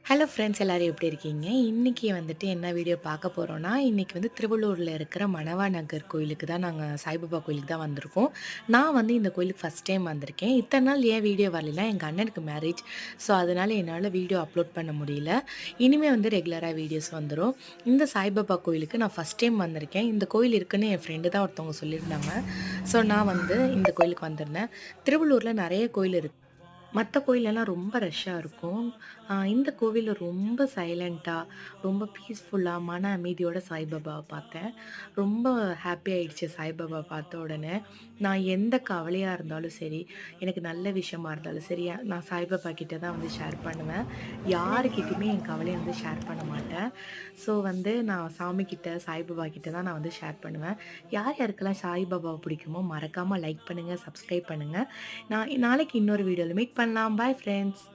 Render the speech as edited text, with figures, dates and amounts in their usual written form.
Hello friends எல்லாரும் எப்படி இருக்கீங்க? இன்னைக்கு வந்துட்டு என்ன வீடியோ பார்க்க போறோம்னா, இன்னைக்கு வந்து திருவள்ளூர்ல இருக்கிற மணவா நகர் கோயிலுக்கு தான் சாய்பாபா கோயிலுக்கு தான் வந்திருக்கோம். நான் வந்து இந்த கோயிலுக்கு ஃபர்ஸ்ட் டைம் வந்திருக்கேன். இத்தன நாள் ஏன் வீடியோ வரலைன்னா, எங்க அண்ணனுக்கு மேரேஜ். ஸோ அதனால என்னால வீடியோ அப்லோட் பண்ண முடியல. இனிமே வந்து ரெகுலரா வீடியோஸ் வந்துரும். இந்த சாய்பாபா கோயிலுக்கு நான் ஃபர்ஸ்ட் டைம் வந்திருக்கேன். இந்த கோயில் இருக்குன்னு என் ஃப்ரெண்டு தான் ஒருத்தவங்க சொல்லியிருந்தாங்க. ஸோ நான் வந்து இந்த கோயிலுக்கு வந்திருந்தேன். திருவள்ளூர்ல நெறைய கோயில் இருக்கு. மத்த கோயிலெல்லாம் ரொம்ப ரஷ்ஷா இருக்கும். இந்த கோவில்ல ரொம்ப சைலன்ட்டா, ரொம்ப பீஸ்ஃபுல்லா, மன அமைதியோட சாய்பாபாவ பார்த்தேன். ரொம்ப ஹாப்பி ஆயிடுச்சு சாய்பாபா பார்த்த உடனே. நான் எந்த கவலையா இருந்தாலும் சரி, எனக்கு நல்ல விஷயமா இருந்தாலும் சரி, நான் சாய்பாபா கிட்ட தான் வந்து ஷேர் பண்ணுவேன். யாருகிட்டயுமே என் கவலைய வந்து ஷேர் பண்ண மாட்டேன். ஸோ வந்து நான் சாமி கிட்ட, சாய்பாபா கிட்ட தான் நான் வந்து ஷேர் பண்ணுவேன். யார் யாருக்கெல்லாம் சாய்பாபாவ பிடிக்குமோ மறக்காம லைக் பண்ணுங்க, சப்ஸ்கிரைப் பண்ணுங்க. நாளைக்கு இன்னொரு வீடியோல மீட் பண்ணலாம். Bye friends.